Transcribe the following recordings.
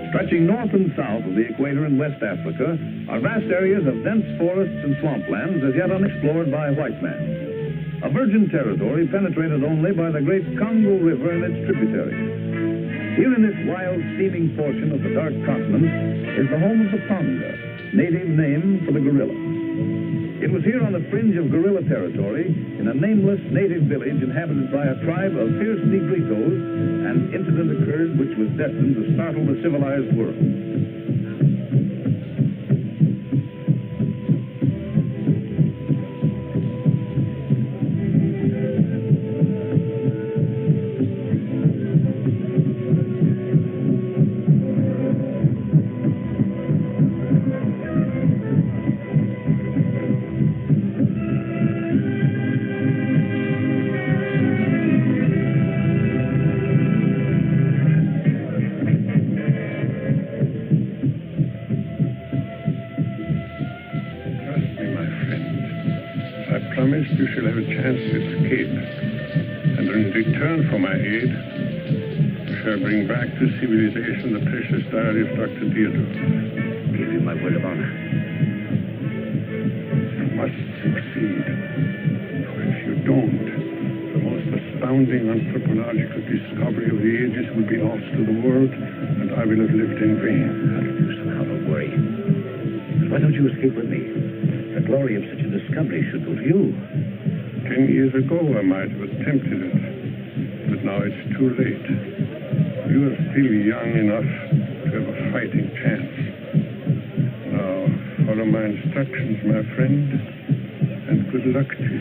Stretching north and south of the equator in West Africa are vast areas of dense forests and swamplands as yet unexplored by white man. A virgin territory penetrated only by the great Congo River and its tributaries. Here in this wild, steaming portion of the dark continent is the home of the Pongo, native name for the gorilla. It was here on the fringe of gorilla territory, in a nameless native village inhabited by a tribe of fierce Negritos, an incident occurred which was destined to startle the civilized world. You shall have a chance to escape. And in return for my aid, you shall bring back to civilization the precious diary of Dr. Deirdre. I give you my word of honor. You must succeed. For if you don't, the most astounding anthropological discovery of the ages will be lost to the world, and I will have lived in vain. I'll do somehow, don't worry. But why don't you escape with me? The glory of such a discovery should go to you. 10 years ago, I might have attempted it, but now it's too late. You are still young enough to have a fighting chance. Now, follow my instructions, my friend, and good luck to you.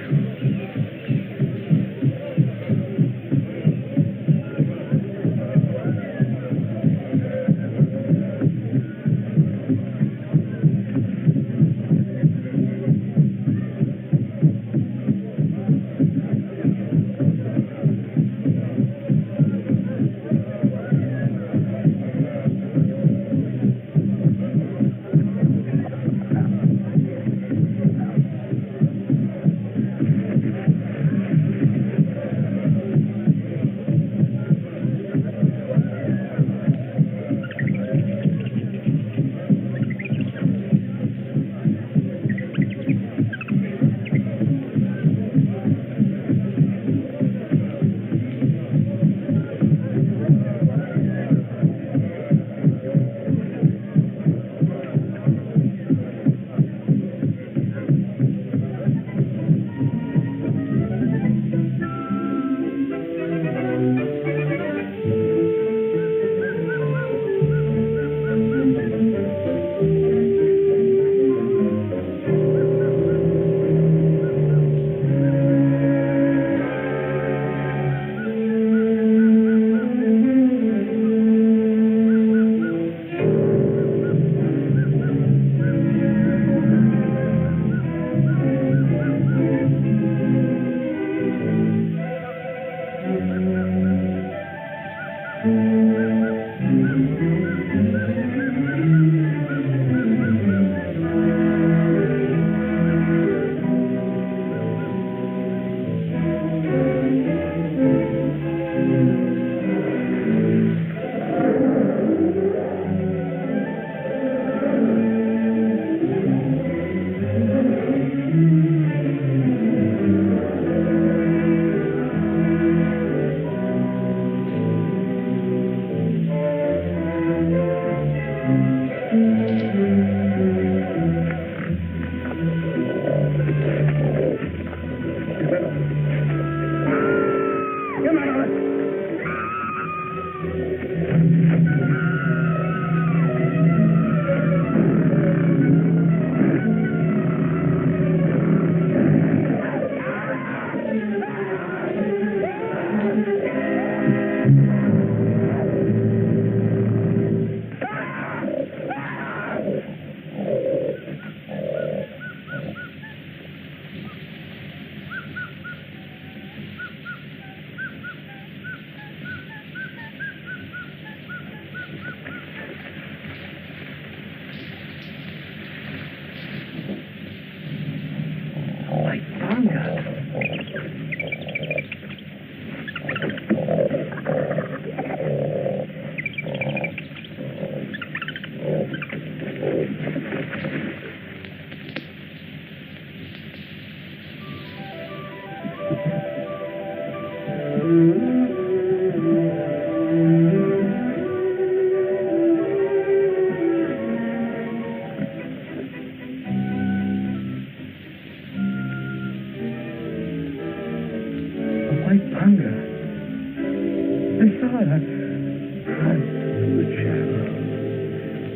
Good chap.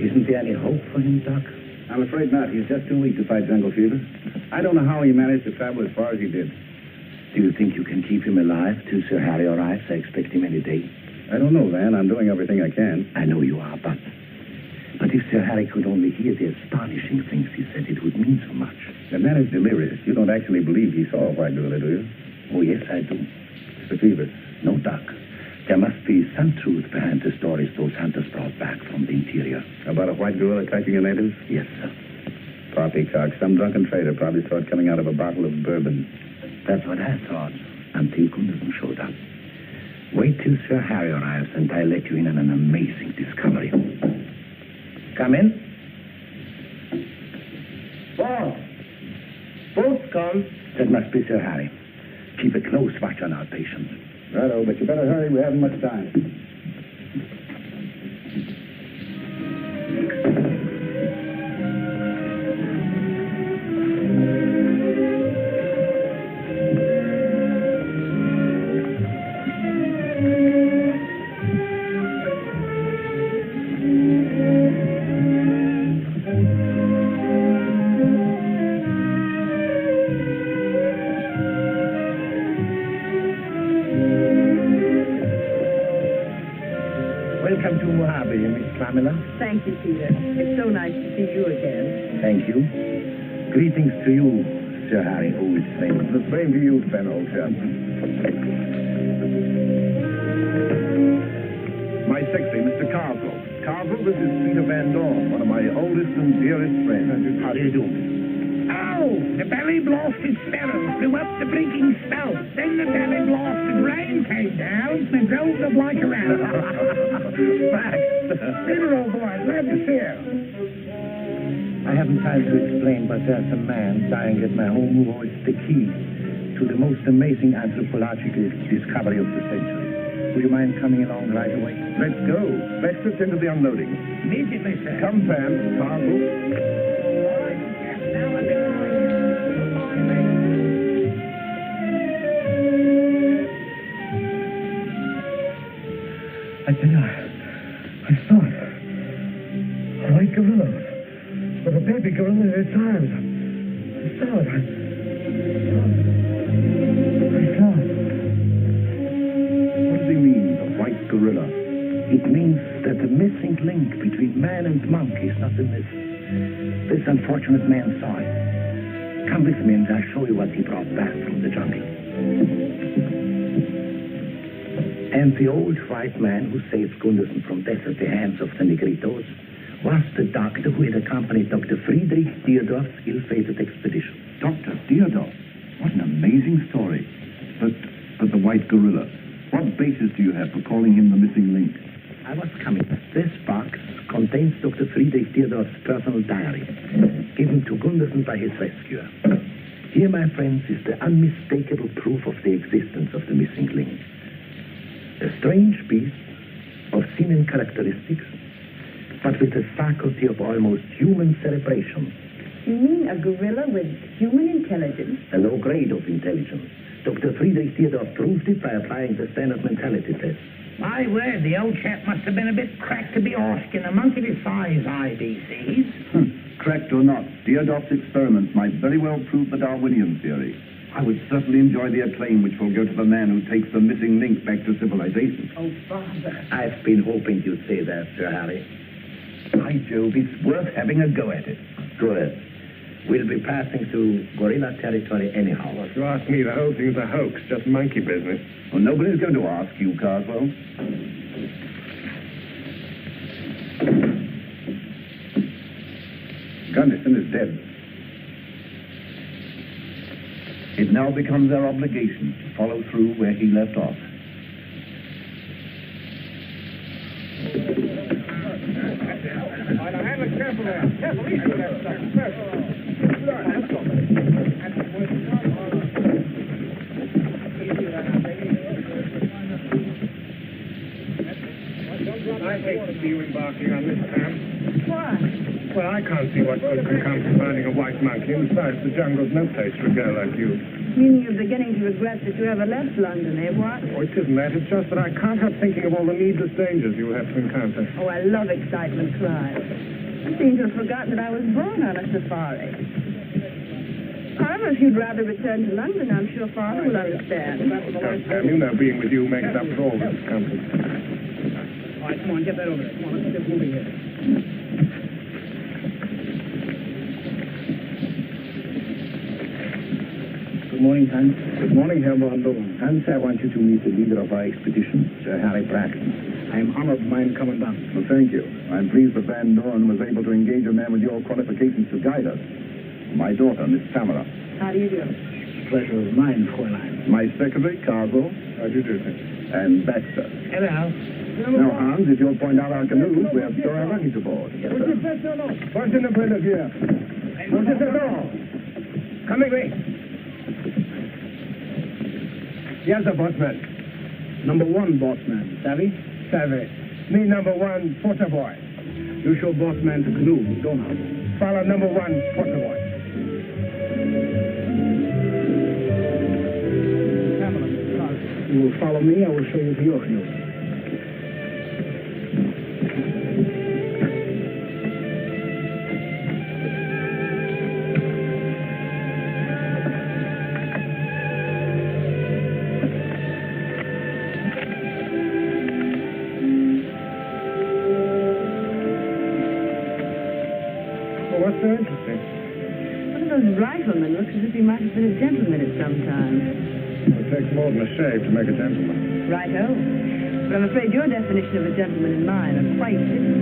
Isn't there any hope for him, Doc? I'm afraid not. He's just too weak to fight jungle fever. I don't know how he managed to travel as far as he did. Do you think you can keep him alive till Sir Harry arrives? I expect him any day. I don't know, Van. I'm doing everything I can. I know you are, but if Sir Harry could only hear the astonishing things he said, it would mean so much. The man is delirious. You don't actually believe he saw a white gorilla, do you? Oh, yes, I do. Mr. Fever. No, Doc. There must be some truth behind the stories those hunters brought back from the interior. About a white gorilla attacking a native? Yes, sir. Poppycock. Some drunken trader probably saw it coming out of a bottle of bourbon. That's what I thought, until Gunderson showed up. Wait till Sir Harry arrives, and I'll let you in on an amazing discovery. Come in. Oh, both come. That must be Sir Harry. Keep a close watch on our patient. Righto, but you better hurry. We haven't much time. Welcome to Mojave, Miss Pamela. Thank you, Peter. It's so nice to see you again. Thank you. Greetings to you, Sir Harry, old friend. The same to you, Fen, old chap. My sexy, Mr. Carville. Carville, this is Peter Van Dorn, one of my oldest and dearest friends. How do you do? Oh, the belly blasted sparrow flew up the blinking spout. Then the belly blasted rain came down and drove the blight around. Facts. Peter, old boy, glad to see you. I haven't time to explain, but there's a man dying at my home who holds the key to the most amazing anthropological discovery of the century. Would you mind coming along right away? Let's go. Let's attend to the unloading. Immediately, sir. Come, Van. Carville. I tell you, I saw it. A white gorilla with a baby gorilla in its arms. I saw it. What does he mean, a white gorilla? It means that the missing link between man and monkey is not a myth. This unfortunate man saw it. Come with me and I'll show you what he brought back from the jungle. And the old white man who saved Gunderson from death at the hands of the Negritos was the doctor who had accompanied Dr. Friedrich Deodor's ill-fated expedition. Dr. Deodor. What an amazing story. But the white gorilla. What basis do you have for calling him the missing link? I was coming. This box contains Dr. Friedrich Deodor's personal diary, given to Gunderson by his rescuer. Here, my friends, is the unmistakable proof of the existence of the missing link. A strange beast of seeming characteristics, but with the faculty of almost human cerebration. You mean a gorilla with human intelligence? A low grade of intelligence. Dr. Friedrich Theodor proved it by applying the standard mentality test. My word, the old chap must have been a bit cracked to be asking a monkey his size IBCs. Cracked or not, Deodor's experiments might very well prove the Darwinian theory. I would certainly enjoy the acclaim which will go to the man who takes the missing link back to civilization. Oh, Father. I've been hoping you'd say that, Sir Harry. By Jove, it's worth having a go at it. Good. We'll be passing through gorilla territory anyhow. If you ask me, the whole thing's a hoax, just monkey business. Well, nobody's going to ask you, Carswell. Gunderson is dead. It now becomes our obligation to follow through where he left off. Careful there. Careful, easy with that stuff. Let's go. I hate to see you embarking on this, Pam. Why? Well, I can't see what good can come from finding a white monkey, and besides, the jungle's no place for a girl like you. Meaning you're beginning to regret that you ever left London, eh, what? Oh, it isn't that. It's just that I can't help thinking of all the needless dangers you have to encounter. Oh, I love excitement, Clive. I seem to have forgotten that I was born on a safari. However, if you'd rather return to London, I'm sure Father will understand. Sam, you know being with you makes up for all this discomfort. All right, come on, get that over there. Come on, let's get moving here. Good morning, Hans. Good morning, Herr Pongo. Hans, I want you to meet the leader of our expedition, Sir Harry Braxton. I am honored, mein Commandant. Well, thank you. I'm pleased that Van Dorn was able to engage a man with your qualifications to guide us. My daughter, Miss Tamara. How do you do? Pleasure is mine, Fräulein. My secretary, Cargo. How do you do, sir? And Baxter. Hello. Now, Hans, if you'll point out our canoes, we have store our luggage aboard. Yes, sir. What's in the bill of here? What is it all? Come away. Yes, sir, bossman. Number one, bossman. Savvy? Savvy. Me, number one, porter boy. You show bossman to canoe. Donald. Follow number one, porter boy. You will follow me. I will show you to your canoe. What's so interesting? One of those riflemen looks as if he might have been a gentleman at some time. It takes more than a shave to make a gentleman. Right-ho. But I'm afraid your definition of a gentleman and mine are quite different.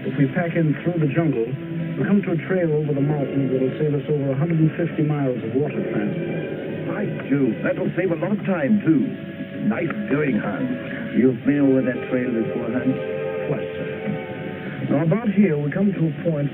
If we pack in through the jungle, we come to a trail over the mountains that'll save us over 150 miles of water transport. By Jove, that'll save a lot of time, too. Nice going, Hans. You've been over that trail before, Hans? Twice, sir. Now, about here, we come to a point...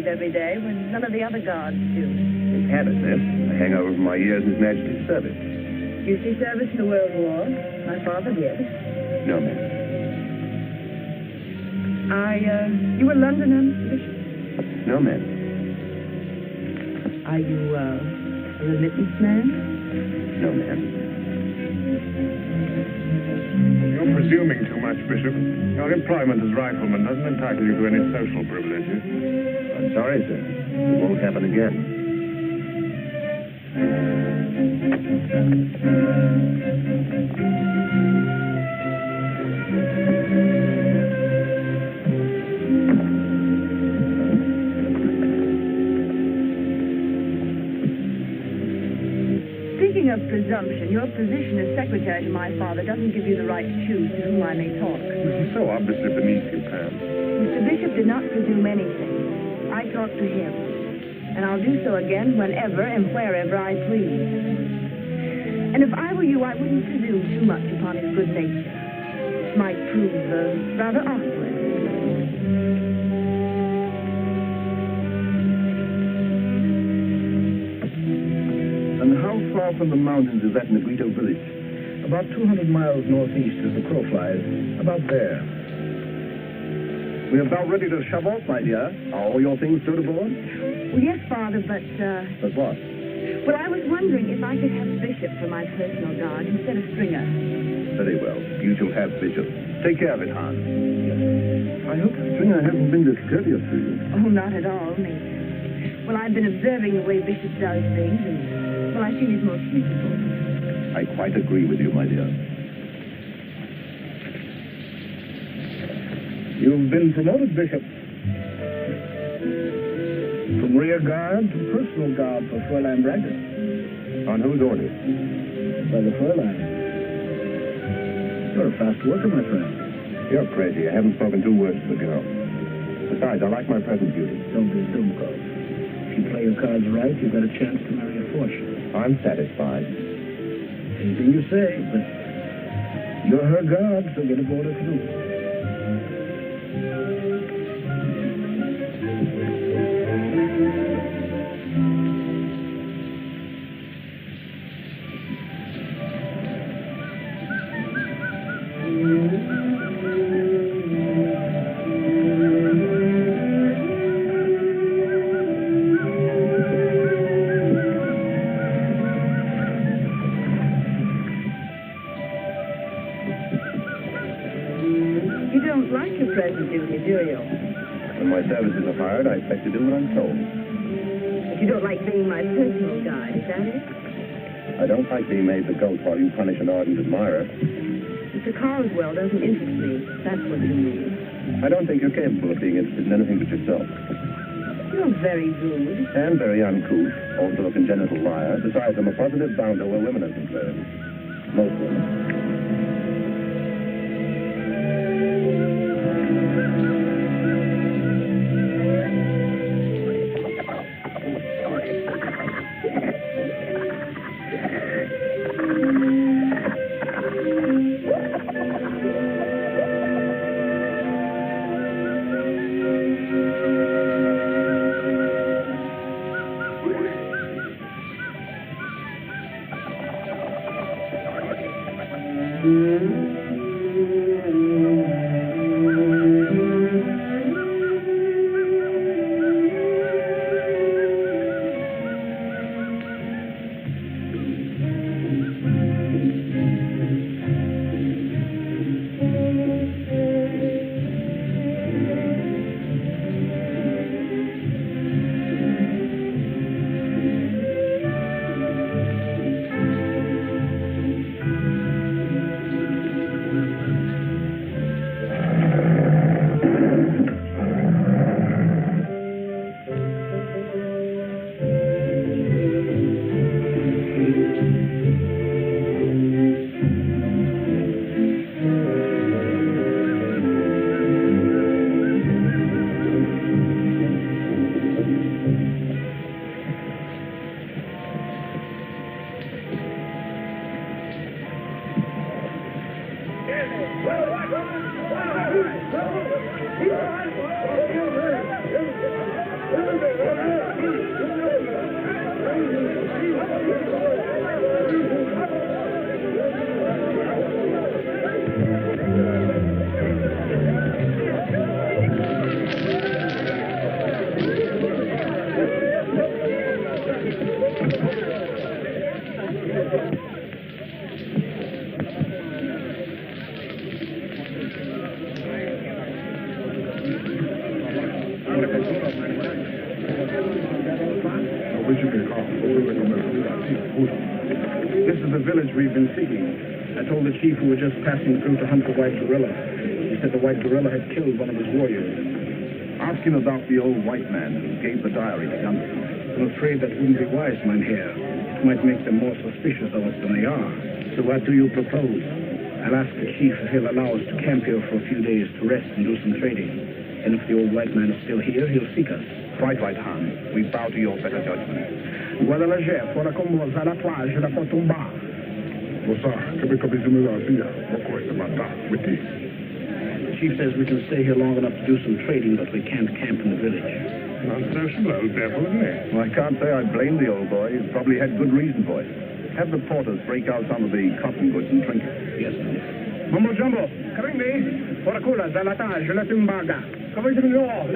every day when none of the other guards do. It's habit, miss. A hangover from my years in His Majesty's service. You see service in the World War? My father did. No, ma'am. You a Londoner, Mr. Bishop? No, ma'am. Are you, a remittance man? No, ma'am. You're presuming too much, Bishop. Your employment as rifleman doesn't entitle you to any social privileges. I'm sorry, sir. It won't happen again. Speaking of presumption, your position as secretary to my father doesn't give you the right to choose to whom I may talk. This is so obviously beneath you, Pam. Mr. Bishop did not presume anything. I talked to him, and I'll do so again whenever and wherever I please. And if I were you, I wouldn't presume too much upon his good nature. It might prove rather awkward. And how far from the mountains is that Negrito village? About 200 miles northeast as the crow flies. About there. We're about ready to shove off, my dear. Are all your things stowed aboard? Well, yes, Father, but, But what? Well, I was wondering if I could have Bishop for my personal guard instead of Stringer. Very well. You shall have Bishop. Take care of it, Hans. I hope Stringer hasn't been discourteous to you. Oh, not at all, Major. Well, I've been observing the way Bishop does things, and, well, I feel he's most useful. I quite agree with you, my dear. You've been promoted, Bishop. From rear guard to personal guard for Fräulein Bragdon. On whose orders? By the Fräulein. You're a fast worker, my friend. You're crazy. I haven't spoken 2 words to the girl. Besides, I like my present beauty. Don't be dumb, If you play your cards right, you've got a chance to marry a fortune. I'm satisfied. Anything you say, but you're her guard, so get aboard her through. to do what I'm told. But you don't like being my personal guide, is that it? I don't like being made the goat while you punish an ardent admirer. Mr. Carswell doesn't interest me. That's what you mean. I don't think you're capable of being interested in anything but yourself. You're very rude. And very uncouth, also a congenital liar. Besides, I'm a positive bounder where women are concerned. Most women. This is the village we've been seeking. I told the chief we were just passing through to hunt the white gorilla. He said the white gorilla had killed one of his warriors. Ask him about the old white man who gave the diary to Gunderson. I'm afraid that wouldn't be wise, Mynheer. It might make them more suspicious of us than they are. So what do you propose? I'll ask the chief if he'll allow us to camp here for a few days to rest and do some trading. And if the old white man is still here, he'll seek us. Quite right, Han. We bow to your better judgment. Guarda la chef, ora con moza la plage la pot tombar. The chief says we can stay here long enough to do some trading, but we can't camp in the village. Unsociable old devil, isn't he? Well, I can't say I blame the old boy. He's probably had good reason for it. Have the porters break out some of the cotton goods and trinkets. Yes, sir. Mambo Jumbo, Karimbi, ora kula, zalatage, la tumbaga. Come to me all.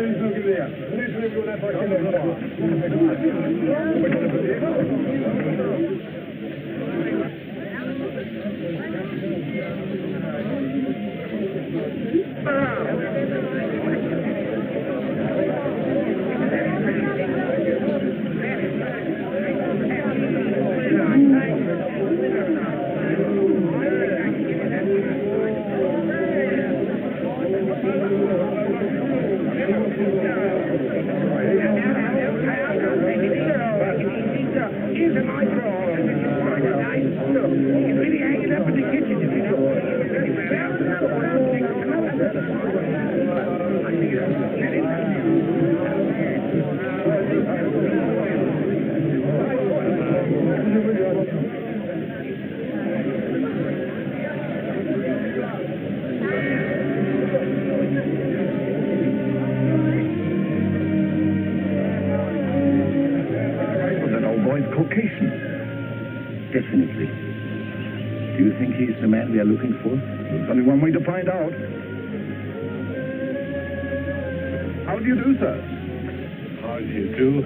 Definitely. Do you think he's the man we are looking for? There's only one way to find out. How do you do, sir? How do you do?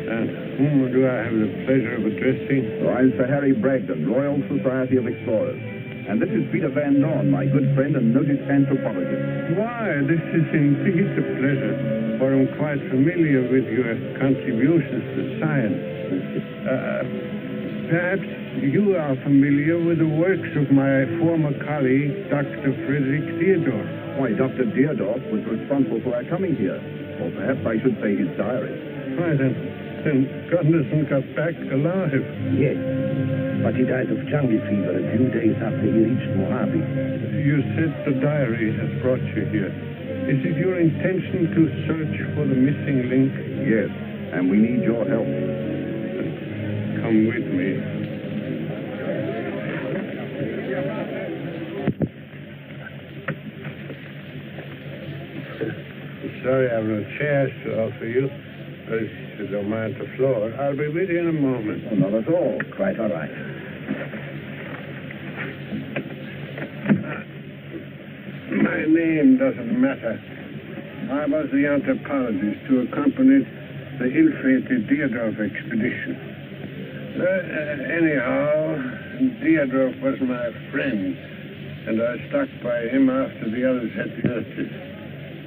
And whom do I have the pleasure of addressing? Oh, I'm Sir Harry Bragdon, Royal Society of Explorers. And this is Peter Van Dorn, my good friend and noted anthropologist. Why, this is indeed a pleasure. for I'm quite familiar with your contributions to science. Perhaps you are familiar with the works of my former colleague, Dr. Frederick Theodore. Why, Dr. Deardorff was responsible for our coming here. Or perhaps I should say his diary. Why, then Gunderson got back alive. Yes, but he died of jungle fever a few days after he reached Mojave. You said the diary has brought you here. Is it your intention to search for the missing link? Yes, and we need your help. Come with me. Sorry, I've no chairs to offer you. If you don't mind the floor, I'll be with you in a moment. Oh, not at all. Quite all right. My name doesn't matter. I was the anthropologist who accompanied the ill-fated Deardorff expedition. Anyhow, Deardorff was my friend, and I stuck by him after the others had deserted.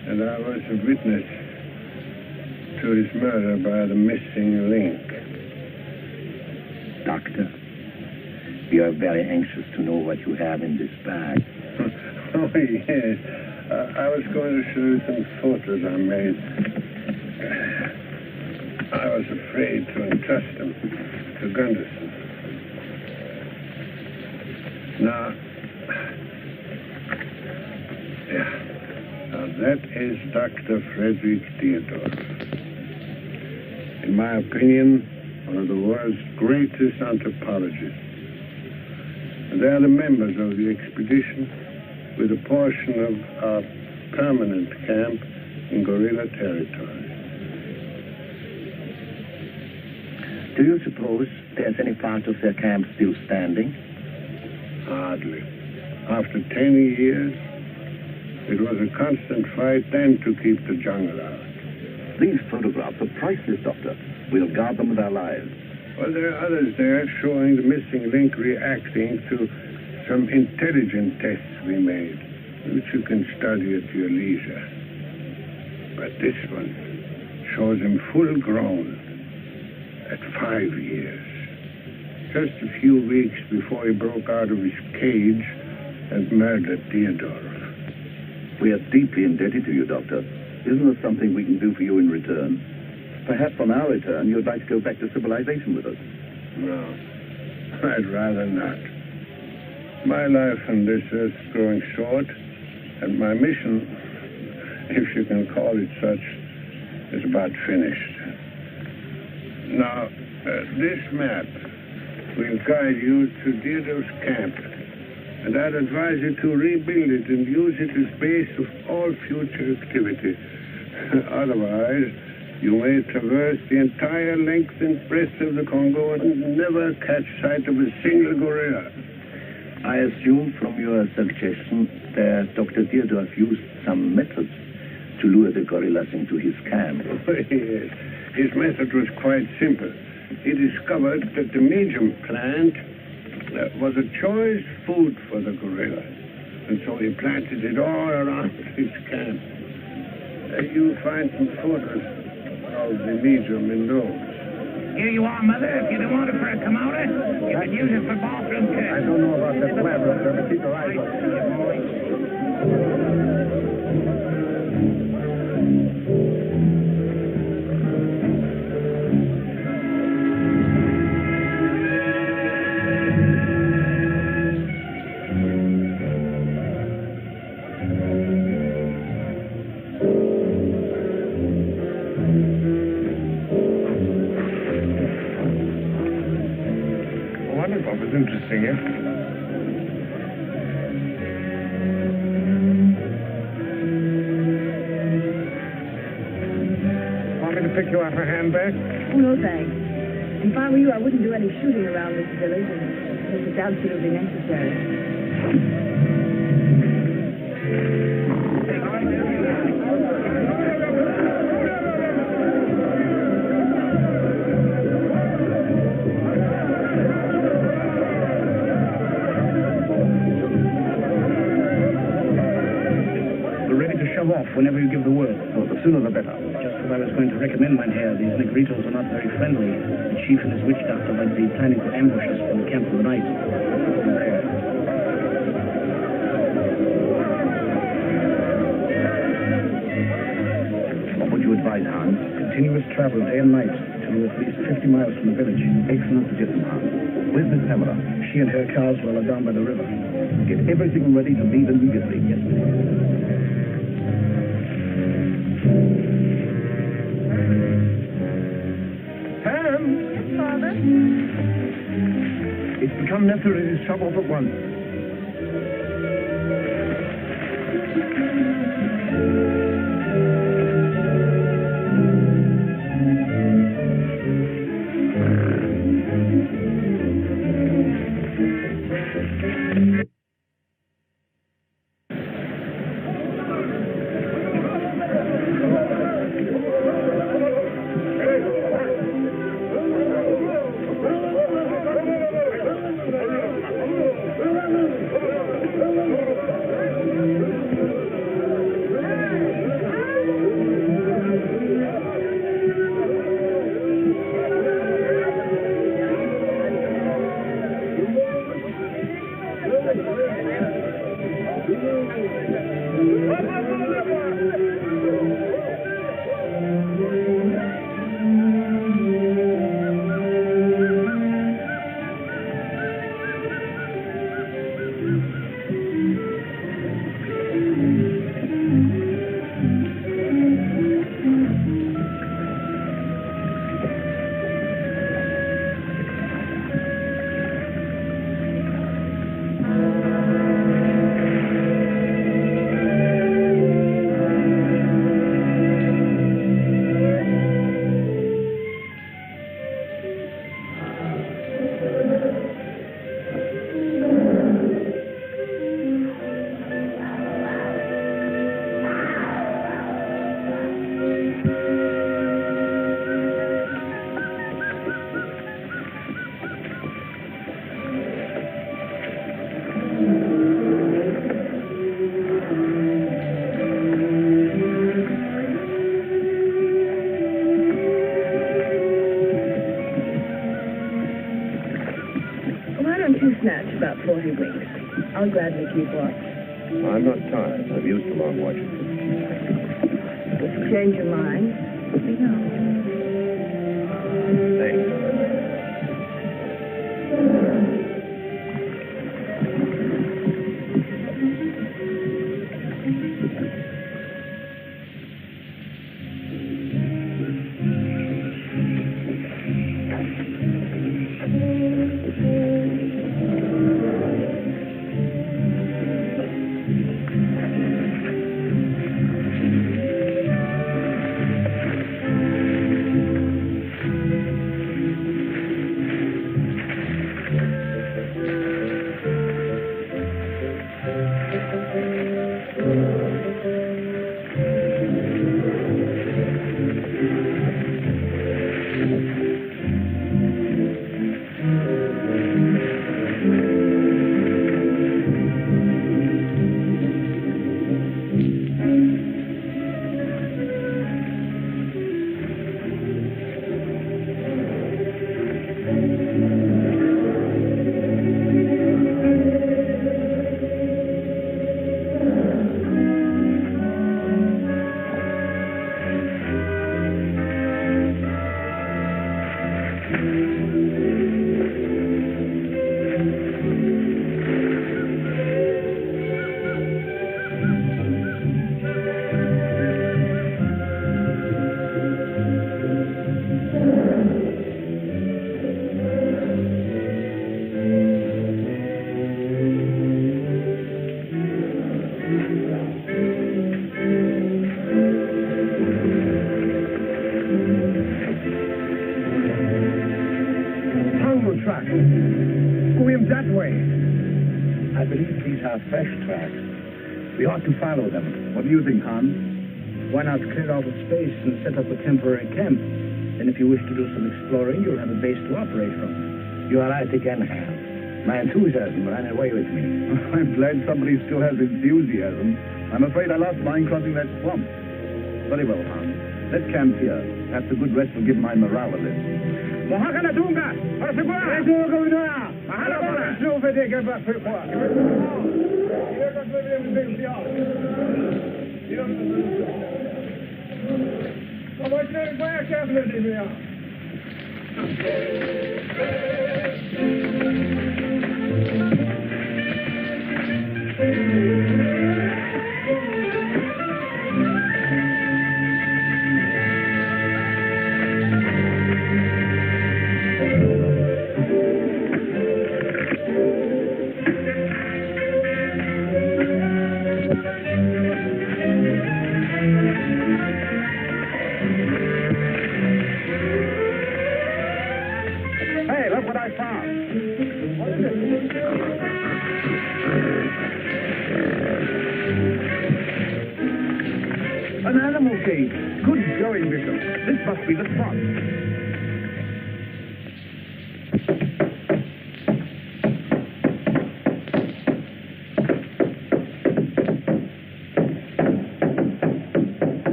And I was a witness to his murder by the missing link. Doctor, we are very anxious to know what you have in this bag. Oh, yes. I was going to show you some photos I made. I was afraid to entrust them to Gunderson. Now, that is Dr. Frederick Theodore. In my opinion, one of the world's greatest anthropologists. And they are the members of the expedition with a portion of our permanent camp in gorilla territory. Do you suppose there's any part of their camp still standing? Hardly. After 10 years, it was a constant fight then to keep the jungle out. These photographs are priceless, Doctor. We'll guard them with our lives. Well, there are others there showing the missing link reacting to some intelligent tests we made, which you can study at your leisure. But this one shows him full grown at 5 years. Just a few weeks before he broke out of his cage and murdered Deardorff. We are deeply indebted to you, Doctor. Isn't there something we can do for you in return? Perhaps on our return, you'd like to go back to civilization with us. No, I'd rather not. My life on this earth is growing short, and my mission, if you can call it such, is about finished. Now, this map will guide you to Deardorff's camp, and I'd advise you to rebuild it and use it as base of all future activity. Otherwise, you may traverse the entire length and breadth of the Congo and never catch sight of a single gorilla. I assume from your suggestion that Dr. Deardorff used some methods to lure the gorillas into his camp. Yes. His method was quite simple. He discovered that the medium plant was a choice food for the gorilla, and so he planted it all around his camp. You'll find some photos of the medium in those. Here you are, Mother. If you don't want it for a commode, you can use it for bathroom care. I don't know about that laboratory, but keep your eyes on Interesting, eh? Want me to pick you up a handbag? Oh, no, thanks. If I were you, I wouldn't do any shooting around this village unless it's absolutely necessary. shove off whenever you give the word. Oh, the sooner the better. Just as I was going to recommend, mein Herr, these Negritos are not very friendly. The chief and his witch doctor might be planning to ambush us from the camp of the night. What would you advise, Hans? Continuous travel day and night to at least 50 miles from the village. Excellent suggestion, Hans. Where's Miss Pamela? She and her Carswell are down by the river. Get everything ready to leave immediately. Yes, please. Pam! Yes, Father? It's become necessary to shove off at once. Snatch about 40 winks. I'll gladly keep watch. I'm not tired. I'm used to long watches. If you change your mind, let me know. Thanks. Track. Going that way. I believe these are fresh tracks. We ought to follow them. What do you think, Hans? Why not clear out the space and set up a temporary camp? Then if you wish to do some exploring, you'll have a base to operate from. You are right again, Hans. My enthusiasm ran away with me. I'm glad somebody still has enthusiasm. I'm afraid I lost mine crossing that swamp. Very well, Hans. Let's camp here. Perhaps a good rest will give my morale a lift. Hey, look what I found. What is it? An animal cage. Good going, Bishop. This must be the spot.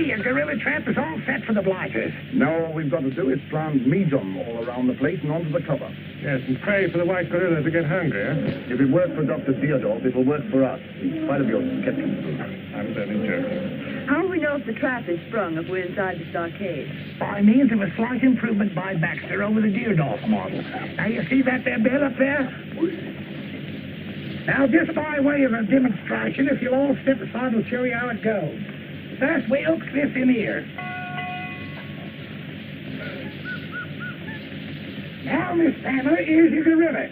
Your gorilla trap is all set for the blighters. Now all we've got to do is plant medium all around the place and onto the cover. Yes, and pray for the white gorilla to get hungry, eh? If it worked for Dr. Deodorf, it will work for us, in spite of your skepticism. I'm very joking. How do we know if the trap is sprung if we're inside the stockade? By means of a slight improvement by Baxter over the Deerdorf model. Now, you see that there bed up there? Now, just by way of a demonstration, if you'll all step aside, we'll show you how it goes. First, we hook this in here. Now, Miss Pamela, here's your gorilla.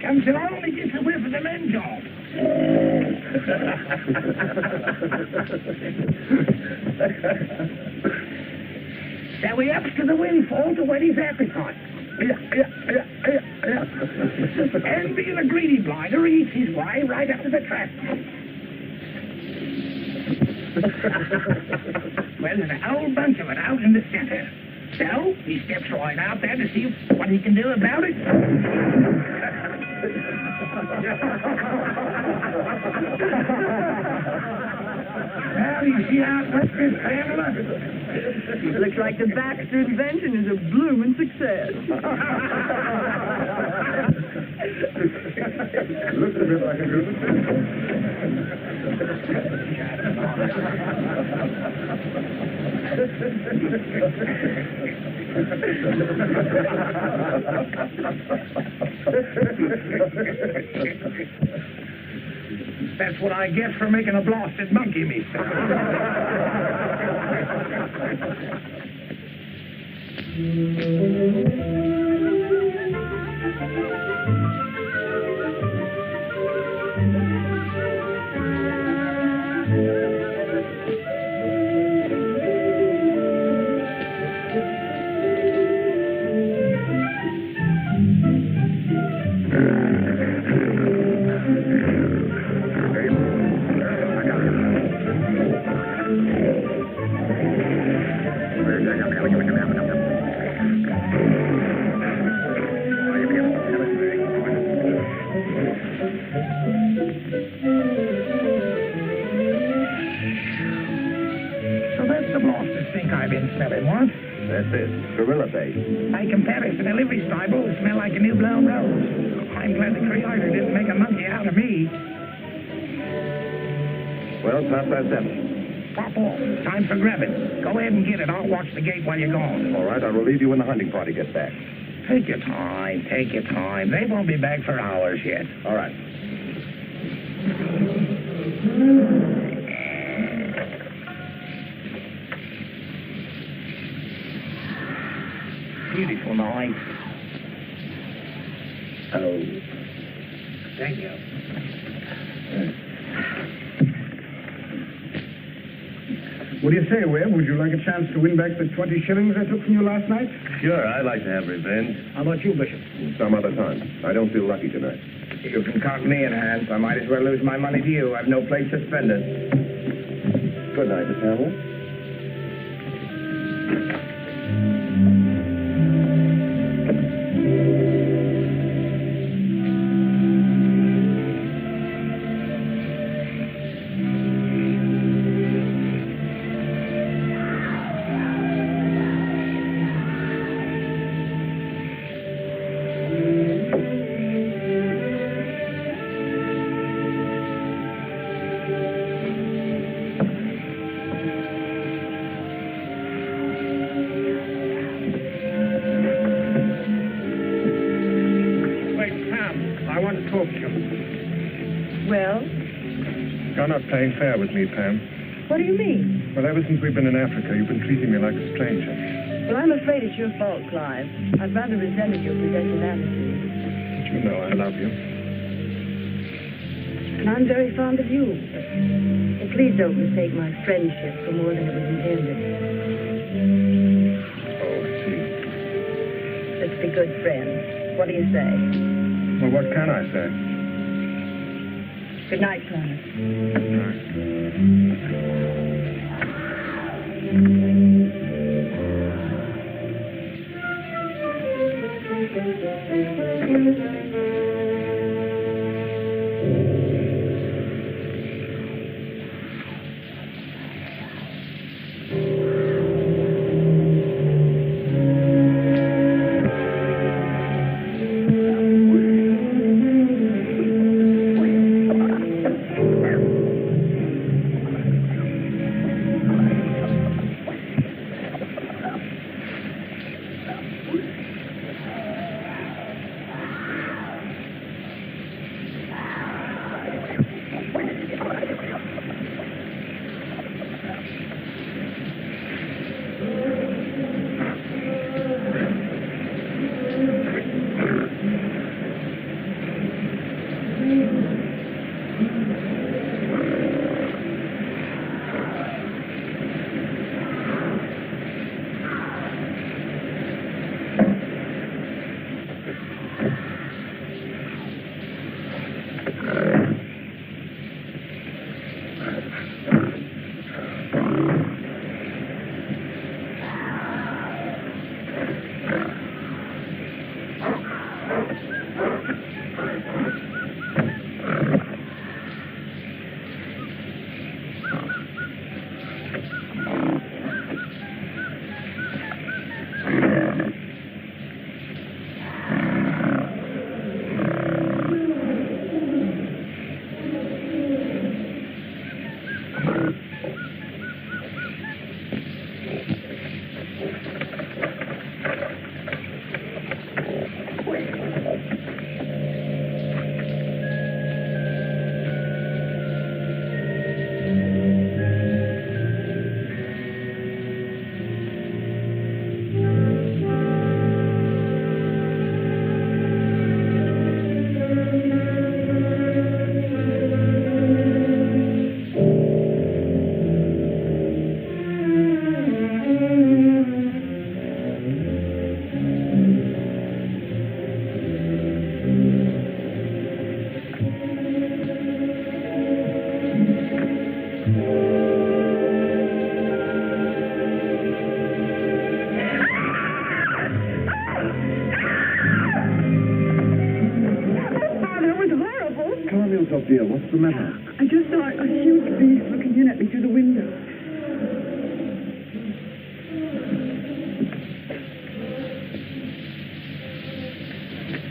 Comes along and gets a whiff of the men job. So he ups to the windfall to whet his appetite. And being a greedy blinder, he eats his way right up to the trap. Well, there's a whole bunch of it out in the center. So, he steps right out there to see what he can do about it. Well, you see how it works, Miss Pamela? Looks like the Baxter invention is a blooming success. Looks a bit like a gorilla. That's what I get for making a blasted monkey, me son. That's it. Gorilla bait. By comparison, a livery stable would smell like a new-blown rose. I'm glad the Creator didn't make a monkey out of me. Well, it's 7:30. Pop off. Time for grabbing. Go ahead and get it. I'll watch the gate while you're gone. All right, I'll relieve you when the hunting party gets back. Take your time. Take your time. They won't be back for hours yet. All right. Beautiful night. Oh. Thank you. What do you say, Webb? Would you like a chance to win back the 20 shillings I took from you last night? Sure, I'd like to have revenge. How about you, Bishop? Some other time. I don't feel lucky tonight. You can count me in, Hans. I might as well lose my money to you. I've no place to spend it. Good night, Miss Hamel. You're not playing fair with me, Pam. What do you mean? Well, ever since we've been in Africa, you've been treating me like a stranger. Well, I'm afraid it's your fault, Clive. I've rather resented your possessive attitude. But you know I love you. And I'm very fond of you. But please don't mistake my friendship for more than it was intended. Oh, I see. Let's be good friends. What do you say? Well, what can I say? Good night, Clive. Good night. Dear, what's the matter? I just saw a huge beast looking in at me through the window.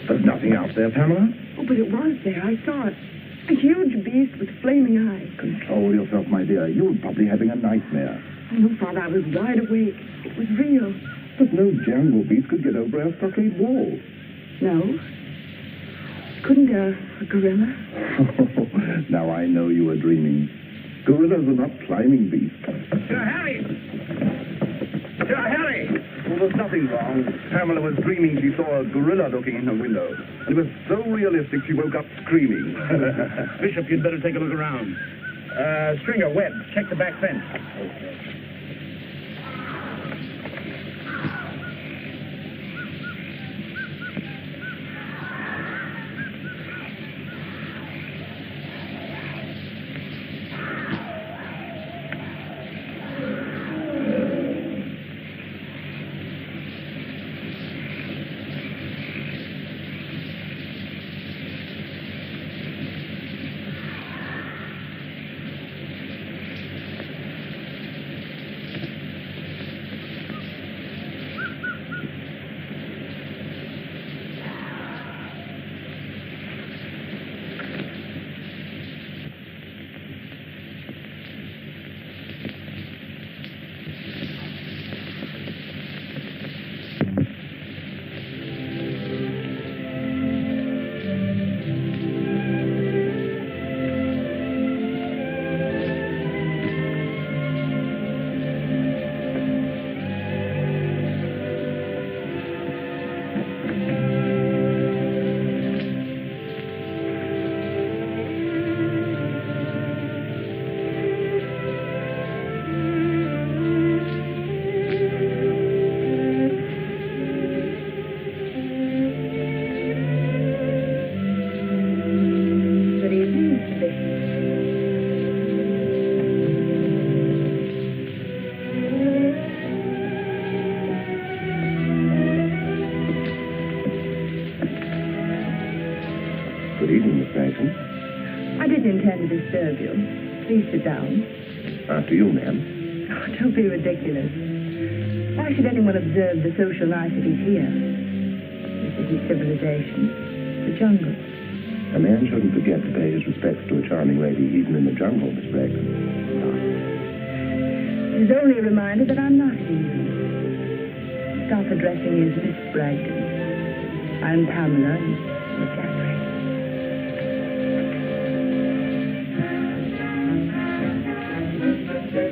There's nothing out there, Pamela. Oh, but it was there. I saw it. A huge beast with flaming eyes. Control yourself, my dear. You're probably having a nightmare. Oh, no, Father, I was wide awake. It was real. But no jungle beast could get over our stockade wall. No? Couldn't a gorilla? Now I know you are dreaming. Gorillas are not climbing beasts. Sir Harry! Sir Harry! Well, there's nothing wrong. Pamela was dreaming she saw a gorilla looking in her window. And it was so realistic she woke up screaming. Bishop, you'd better take a look around. Stringer, Webb, check the back fence. intend to disturb you. Please sit down. After you, ma'am. Oh, don't be ridiculous. Why should anyone observe the social niceties here? This isn't civilization. It's the jungle. A man shouldn't forget to pay his respects to a charming lady even in the jungle, Miss Bragg. It is only a reminder that I'm not evil. Stop addressing me as Miss Bragdon. I'm Pamela, and you're Jeffrey.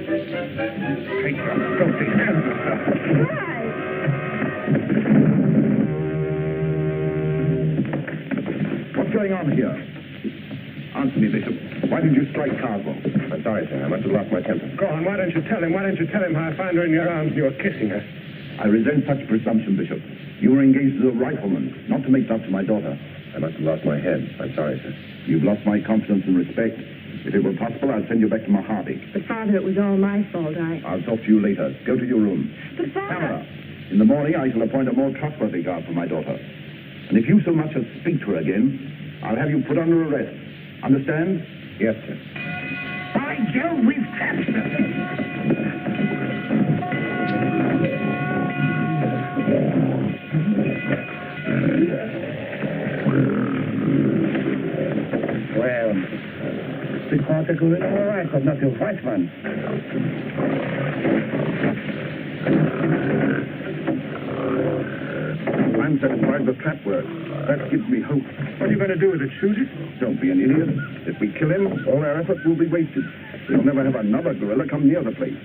Take your filthy hands off her. Why? What's going on here? Answer me, Bishop. Why did you strike Carswell? I'm sorry, sir. I must have lost my temper. Go on, why don't you tell him? Why don't you tell him how I found her in your arms and you were kissing her? I resent such presumption, Bishop. You were engaged as a rifleman, not to make love to my daughter. I must have lost my head. I'm sorry, sir. You've lost my confidence and respect. If it were possible, I'd send you back to Mojave. But, Father, it was all my fault. I'll talk to you later. Go to your room. But, Father... Pamela, in the morning I shall appoint a more trustworthy guard for my daughter. And if you so much as speak to her again, I'll have you put under arrest. Understand? Yes, sir. By Jove, we've captured her. Well, the quarter going all right, but not a white man. I'm satisfied the trap works. That gives me hope. What are you going to do with it? Shoot it? Don't be an idiot. If we kill him, all our efforts will be wasted. We'll never have another gorilla come near the place.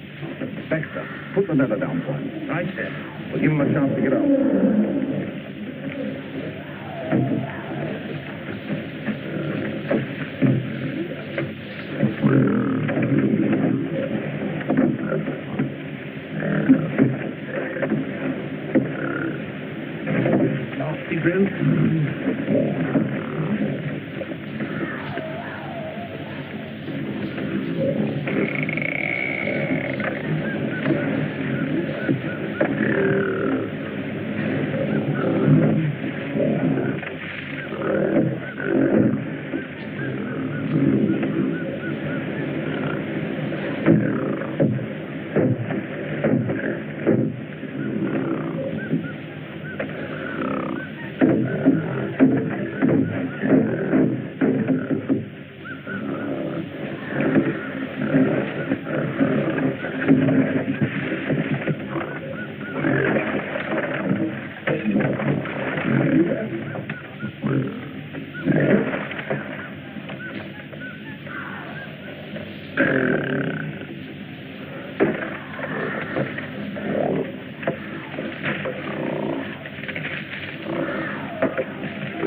Baxter, put the leather down for him. Right, sir. We'll give him a chance to get out. Nasty brute.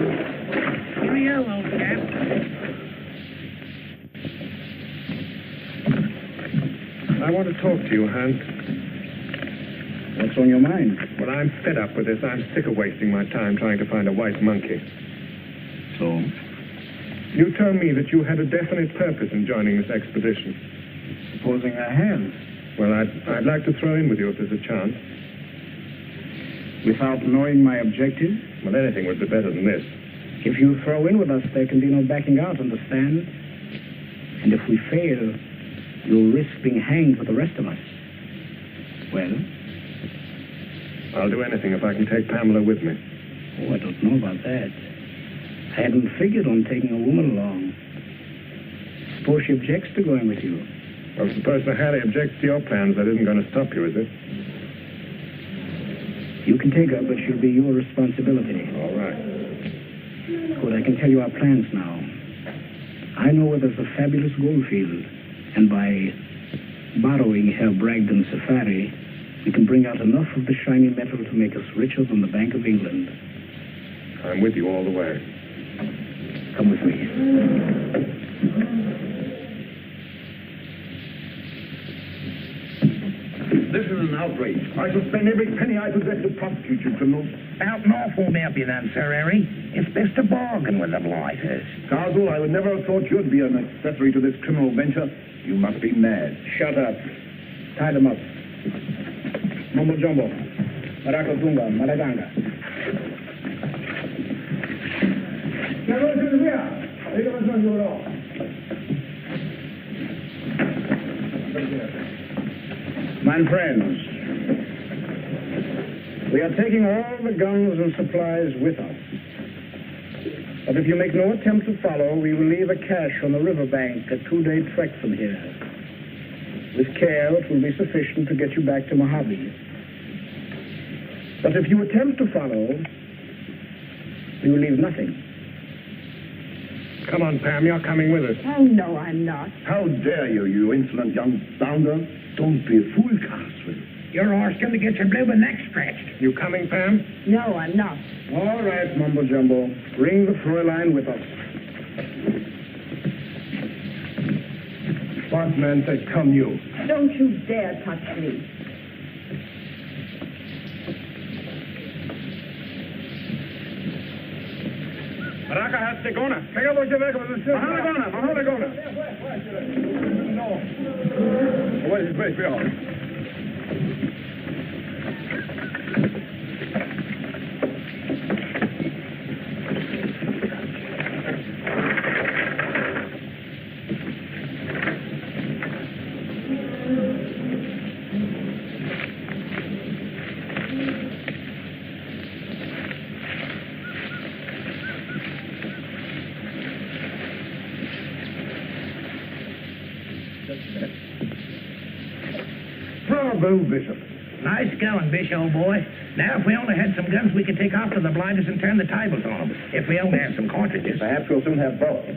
Cheerio, old chap. I want to talk to you, Hans. What's on your mind? Well, I'm fed up with this. I'm sick of wasting my time trying to find a white monkey. So, You told me that you had a definite purpose in joining this expedition. supposing I have, Well, I'd like to throw in with you if there's a chance. without knowing my objective, Well, anything would be better than this. if you throw in with us, there can be no backing out, understand? And if we fail, you'll risk being hanged with the rest of us. Well, I'll do anything if I can take Pamela with me. oh, I don't know about that. I hadn't figured on taking a woman along. Suppose she objects to going with you. Well, suppose Sir Harry objects to your plans. That isn't going to stop you, is it? You can take her, but she'll be your responsibility. All right. Good, I can tell you our plans now. I know where there's a fabulous gold field, and by borrowing Herr Bragdon's safari, we can bring out enough of the shiny metal to make us richer than the Bank of England. I'm with you all the way. Come with me. This is an outrage. I shall spend every penny I possess to prosecute you criminals. Out north won't help you then, Sir Harry. It's best to bargain with the blighters. Carswell, I would never have thought you'd be an accessory to this criminal venture. You must be mad. Shut up. Tie them up. Mumbo Jumbo. Maracotunga. Malaganga. My friends, we are taking all the guns and supplies with us. But if you make no attempt to follow, we will leave a cache on the riverbank a 2-day trek from here. With care, it will be sufficient to get you back to Mojave. But if you attempt to follow, we will leave nothing. Come on, Pam, you're coming with us. Oh, no, I'm not. How dare you, you insolent young bounder? Don't be a fool, Carswell. Your horse going to get your blue neck stretched. You coming, Pam? No, I'm not. All right, Mumbo Jumbo. Bring the Fräulein with us. Boss man says come you. Don't you dare touch me. Baraka hat Segona. Pega voce weg, was ist das? Mahonagona. What is it, we are? Bravo, Bishop. Nice going, Bish, old boy. Now, if we only had some guns, we could take off to the blinders and turn the tables on them. If we only had some cartridges. Perhaps we'll soon have both.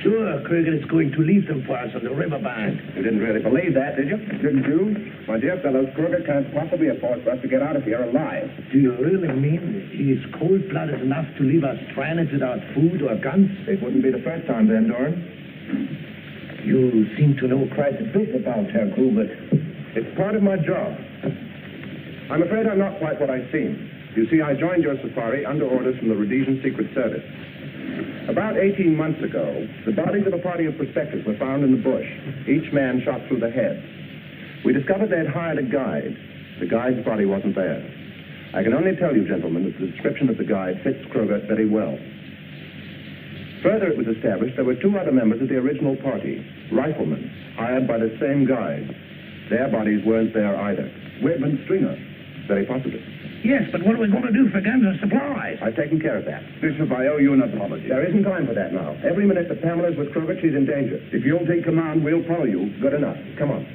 Sure, Kruger is going to leave them for us on the riverbank. You didn't really believe that, did you? Didn't you? My dear fellows, Kruger can't possibly afford for us to get out of here alive. Do you really mean he is cold-blooded enough to leave us stranded without food or guns? It wouldn't be the first time, Van Dorn. You seem to know quite a bit about Herr Kruger. It's part of my job. I'm afraid I'm not quite what I seem. You see, I joined your safari under orders from the Rhodesian Secret Service. About 18 months ago, the bodies of a party of prospectors were found in the bush, each man shot through the head. We discovered they'd hired a guide. The guide's body wasn't there. I can only tell you, gentlemen, that the description of the guide fits Kruger very well. Further, it was established there were 2 other members of the original party, riflemen, hired by the same guide. Their bodies weren't there either. Whitman Stringer. Very possibly. Yes, but what are we going to do for guns and supplies? I've taken care of that. Bishop, I owe you an apology. There isn't time for that now. Every minute that Pamela's with Kruger, she's in danger. If you'll take command, we'll follow you. Good enough. Come on.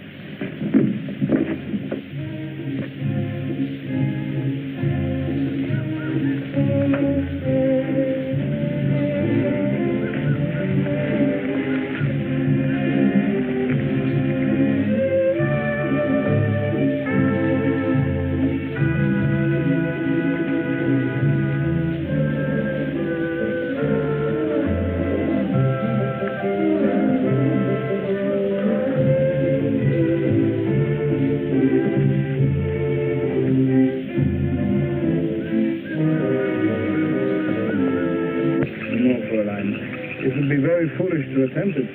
Foolish to attempt it.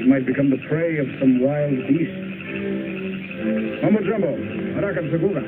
You might become the prey of some wild beast. Mumbo Jumbo, Arakan Segura.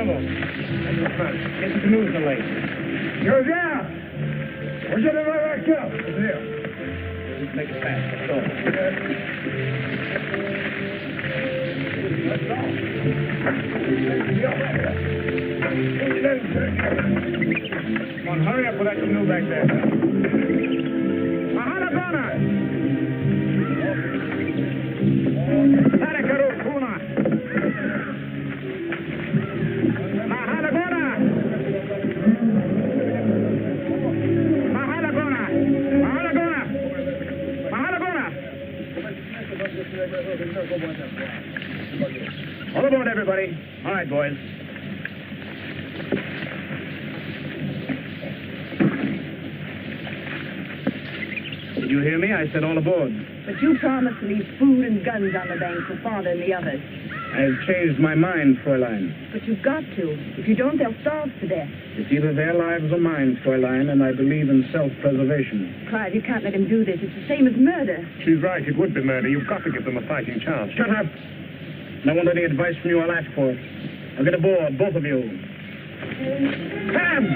Pongo. That's the front. Get the canoes delayed. You're there! We're getting right back up. Here. Let's make it fast. Let's go. Come on, hurry up with that canoe back there. Mahalagona! Tarakarukuna! Mahalagona! Mahalagona! Mahalagona! Mahalagona! All aboard, everybody. All right, boys. Did you hear me? I said all aboard. But you promised to leave food and guns on the bank for Father and the others. I've changed my mind, Fräulein. But you've got to. If you don't, they'll starve to death. It's either their lives or mine, Fräulein, and I believe in self-preservation. Clive, you can't let him do this. It's the same as murder. She's right. It would be murder. You've got to give them a fighting chance. Shut up! And I want any advice from you, I'll ask for it. Now get aboard, both of you. Come!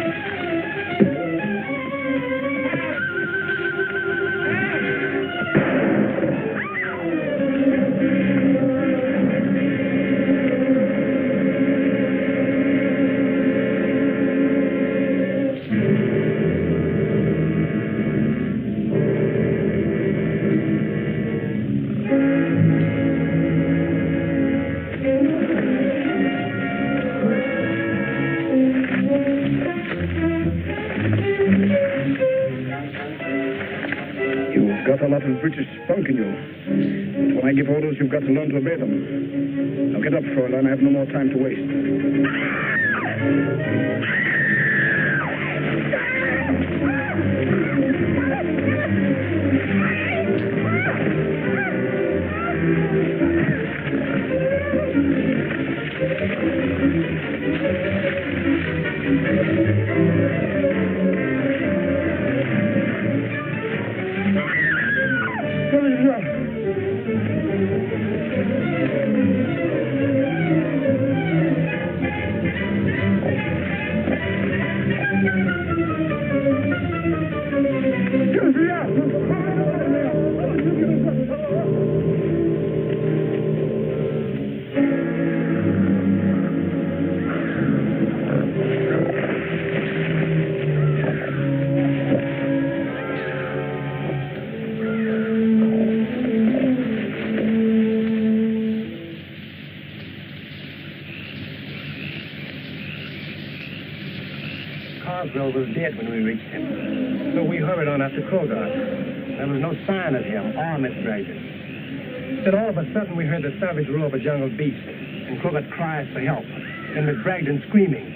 Got a lot of British spunk in you. But when I give orders, you've got to learn to obey them. Now get up, Fräulein. I have no more time to waste. Carswell was dead when we reached him. So we hurried on after Krogard. There was no sign of him or Miss Bragdon. Then all of a sudden we heard the savage roar of a jungle beast and Krogard cries for help. And Miss Bragdon screaming.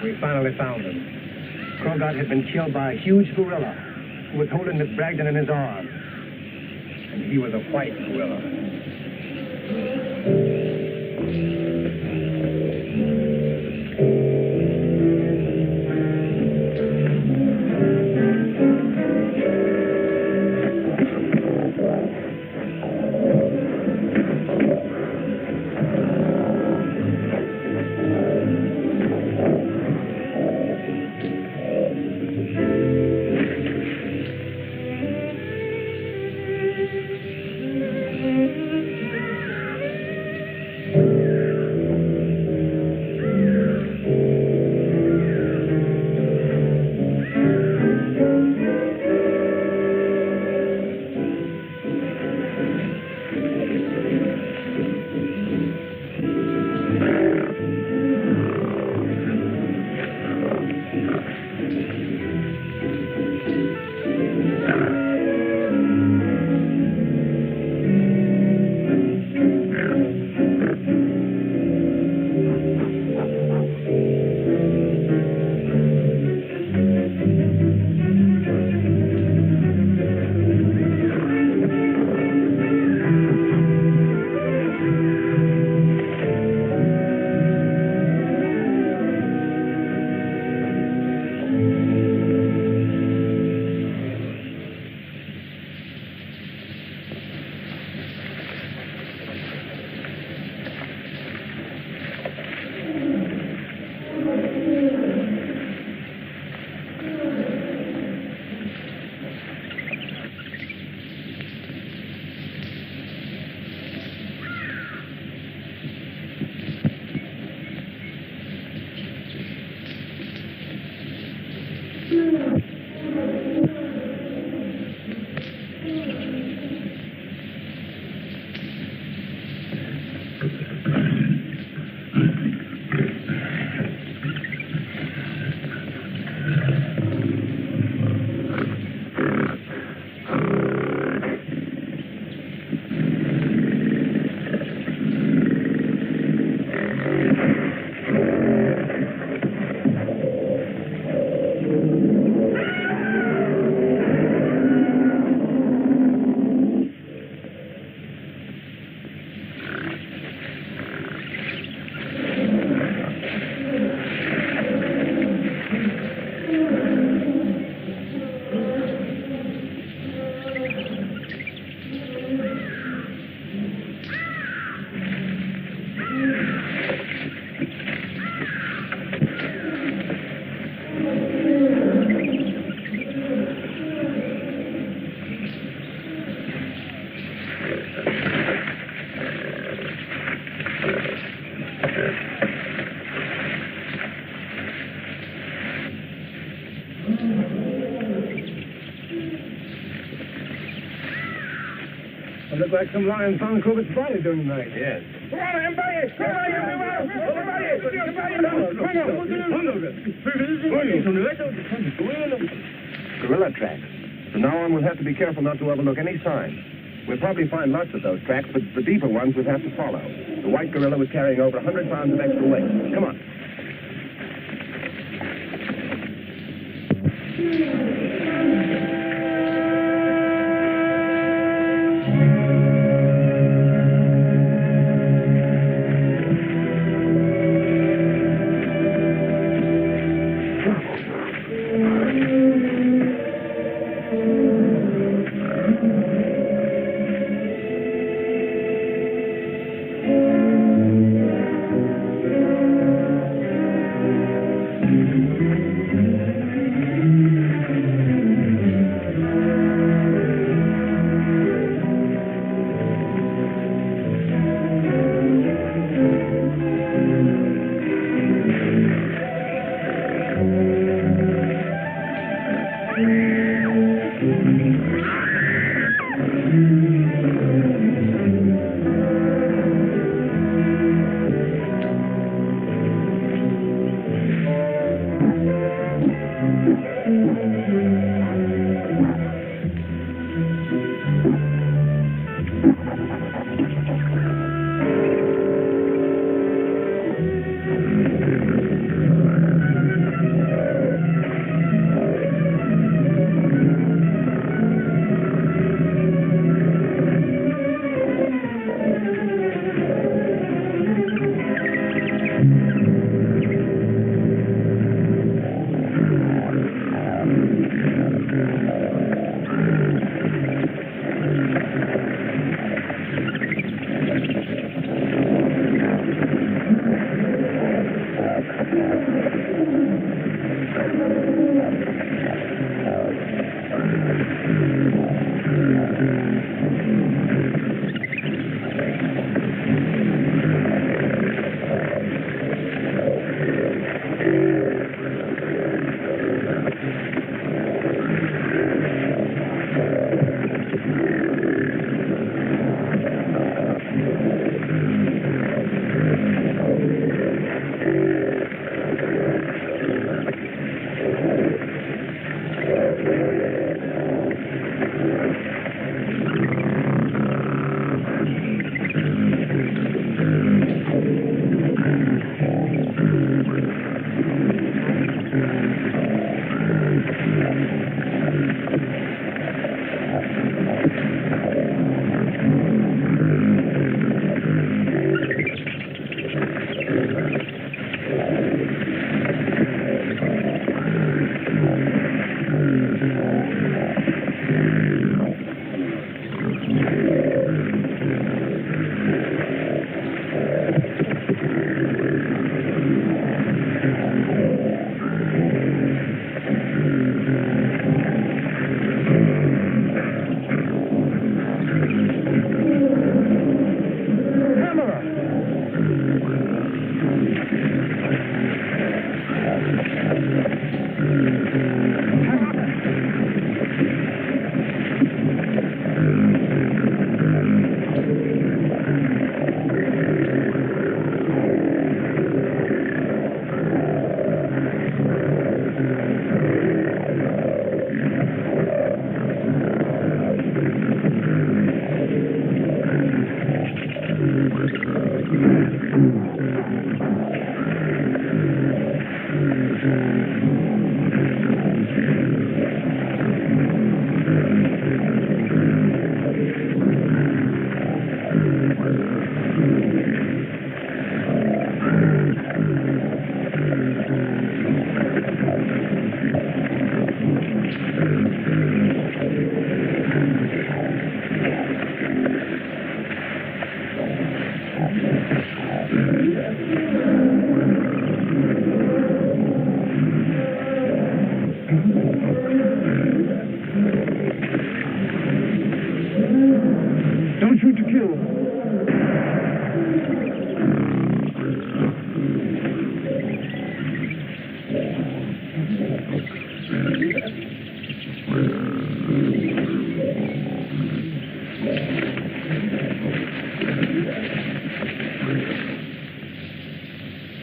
We finally found him. Krogard had been killed by a huge gorilla who was holding Miss Bragdon in his arms. And he was a white gorilla. It looked like some lion found Corbett's body during the night. Yes. Come on, everybody! Gorilla tracks. From now on, we'll have to be careful not to overlook any signs. We'll probably find lots of those tracks, but the deeper ones we'll have to follow. The white gorilla was carrying over 100 pounds of extra weight. Come on.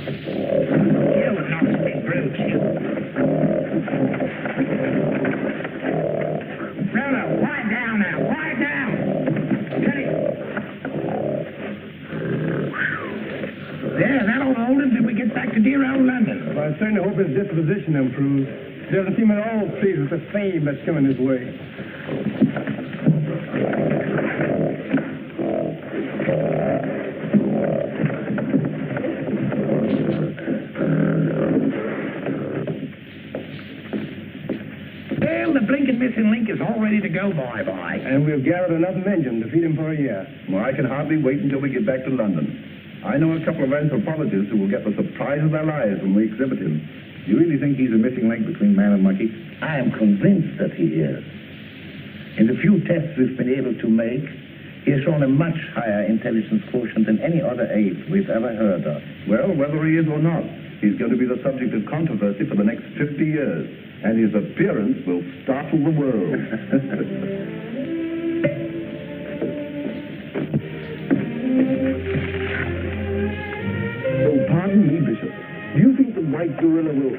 You nasty brute. Rhoda, quiet down now. Quiet down. Get it. There, that'll hold him till we get back to dear old London. Well, I certainly hope his disposition improves. He doesn't seem at all pleased with the fame that's coming his way. Well, the blinking missing link is all ready to go, boy. And we've gathered enough men to feed him for a year. Well, I can hardly wait until we get back to London. I know a couple of anthropologists who will get the surprise of their lives when we exhibit him. Do you really think he's a missing link between man and monkey? I am convinced that he is. In the few tests we've been able to make, he has shown a much higher intelligence quotient than any other ape we've ever heard of. Well, whether he is or not, he's going to be the subject of controversy for the next 50 years. And his appearance will startle the world. Oh, pardon me, Bishop. Do you think the white gorilla will...